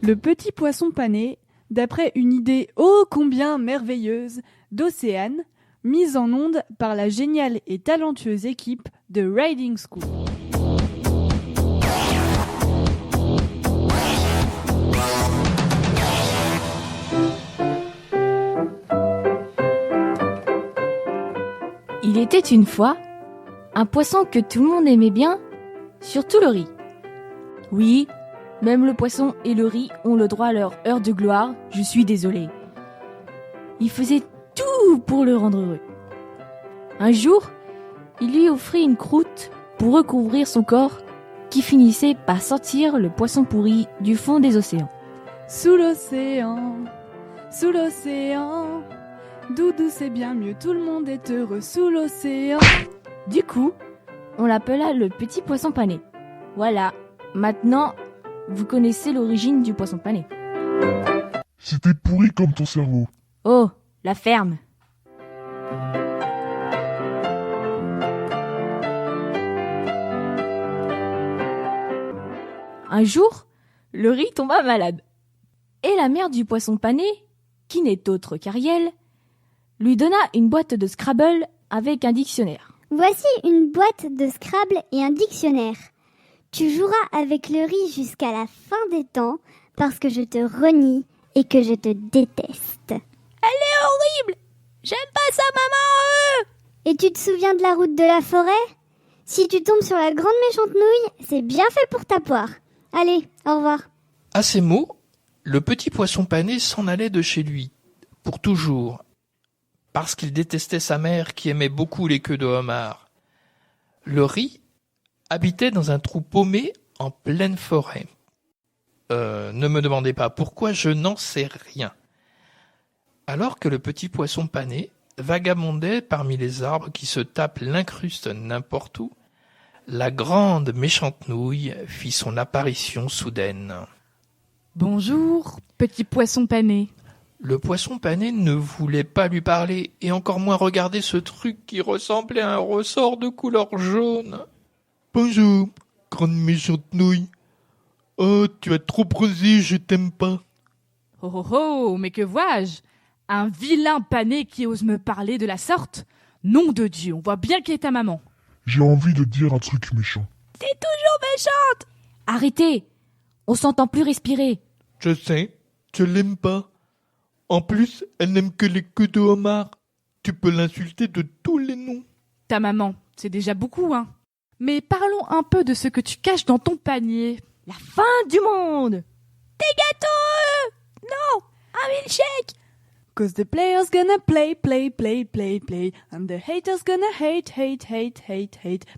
Le petit poisson pané, d'après une idée ô combien merveilleuse d'Océane, mise en onde par la géniale et talentueuse équipe de Riding School. Il était une fois un poisson que tout le monde aimait bien, surtout le riz. Oui, même le poisson et le riz ont le droit à leur heure de gloire, je suis désolée. Il faisait tout pour le rendre heureux. Un jour, il lui offrit une croûte pour recouvrir son corps qui finissait par sortir le poisson pourri du fond des océans. Sous l'océan, Doudou c'est bien mieux, tout le monde est heureux sous l'océan. Du coup, on l'appela le petit poisson pané. Voilà, maintenant, vous connaissez l'origine du poisson pané. C'était pourri comme ton cerveau. Oh, la ferme. Un jour, le riz tomba malade. Et la mère du poisson pané, qui n'est autre qu'Ariel, lui donna une boîte de Scrabble avec un dictionnaire. Voici une boîte de Scrabble et un dictionnaire. Tu joueras avec le riz jusqu'à la fin des temps parce que je te renie et que je te déteste. Elle est horrible! J'aime pas ça, maman! Et tu te souviens de la route de la forêt? Si tu tombes sur la grande méchante nouille, c'est bien fait pour ta poire. Allez, au revoir. À ces mots, le petit poisson pané s'en allait de chez lui, pour toujours, parce qu'il détestait sa mère qui aimait beaucoup les queues de homard. Le riz habitait dans un trou paumé en pleine forêt. Ne me demandez pas pourquoi, je n'en sais rien. Alors que le petit poisson pané vagabondait parmi les arbres qui se tapent l'incruste n'importe où, la grande méchante nouille fit son apparition soudaine. Bonjour, petit poisson pané. Le poisson pané ne voulait pas lui parler, et encore moins regarder ce truc qui ressemblait à un ressort de couleur jaune. « Bonjour, grande méchante nouille. Oh, tu as trop bronzé, je t'aime pas. » Oh oh oh, mais que vois-je? Un vilain pané qui ose me parler de la sorte? Nom de Dieu, on voit bien qui est ta maman. J'ai envie de dire un truc méchant. T'es toujours méchante! Arrêtez! On s'entend plus respirer. Je sais, je l'aime pas. En plus, elle n'aime que les queues de homard. Tu peux l'insulter de tous les noms. Ta maman, c'est déjà beaucoup, hein. Mais parlons un peu de ce que tu caches dans ton panier. La fin du monde! Des gâteaux! Non! Un milkshake! Cause the players gonna play, and the haters gonna hate.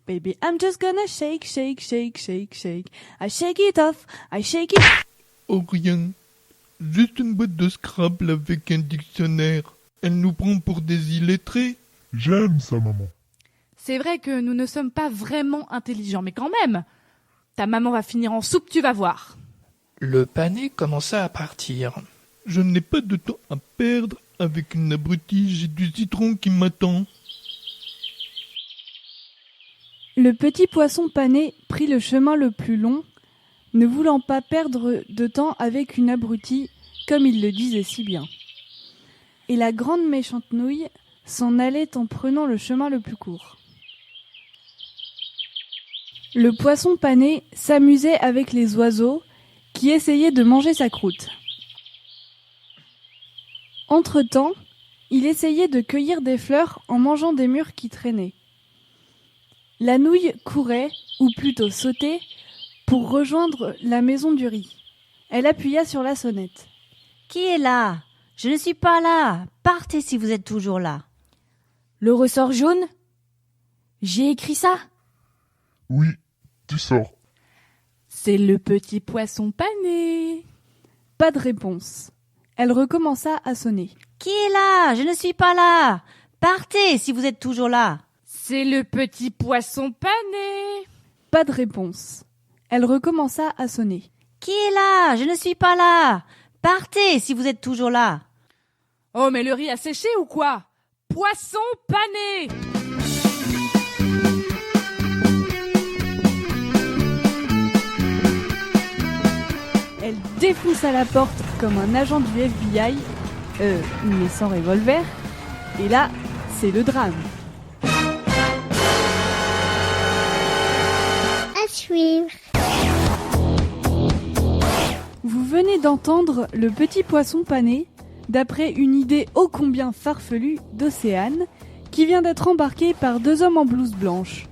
Baby, I'm just gonna shake. I shake it off, I shake it. Oh rien, juste une boîte de Scrabble avec un dictionnaire. Elle nous prend pour des illettrés. J'aime ça, maman. C'est vrai que nous ne sommes pas vraiment intelligents, mais quand même. Ta maman va finir en soupe, tu vas voir. Le pané commença à partir. Je n'ai pas de temps à perdre avec une abrutie, j'ai du citron qui m'attend. Le petit poisson pané prit le chemin le plus long, ne voulant pas perdre de temps avec une abrutie, comme il le disait si bien. Et la grande méchante nouille s'en allait en prenant le chemin le plus court. Le poisson pané s'amusait avec les oiseaux qui essayaient de manger sa croûte. Entre-temps, il essayait de cueillir des fleurs en mangeant des mûres qui traînaient. La nouille courait, ou plutôt sautait, pour rejoindre la maison du riz. Elle appuya sur la sonnette. « Qui est là? Je ne suis pas là. Partez si vous êtes toujours là. » Le ressort jaune? J'ai écrit ça? Oui, tu sors. C'est le petit poisson pané. Pas de réponse. Elle recommença à sonner. « Qui est là? Je ne suis pas là. Partez si vous êtes toujours là. » C'est le petit poisson pané. Pas de réponse. Elle recommença à sonner. « Qui est là? Je ne suis pas là. Partez si vous êtes toujours là. » Oh, mais le riz a séché ou quoi? Poisson pané! Elle défonce à la porte comme un agent du FBI, mais sans revolver. Et là, c'est le drame. À suivre. Vous venez d'entendre Le Petit Poisson Pané, d'après une idée ô combien farfelue d'Océane, qui vient d'être embarquée par 2 hommes en blouse blanche.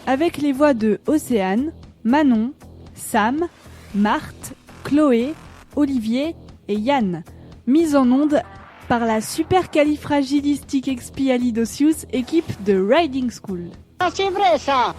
Avec les voix de Océane, Manon, Sam, Marthe, Chloé, Olivier et Yann, mise en onde par la supercalifragilisticexpialidocious équipe de Riding School. Ah, c'est vrai ça!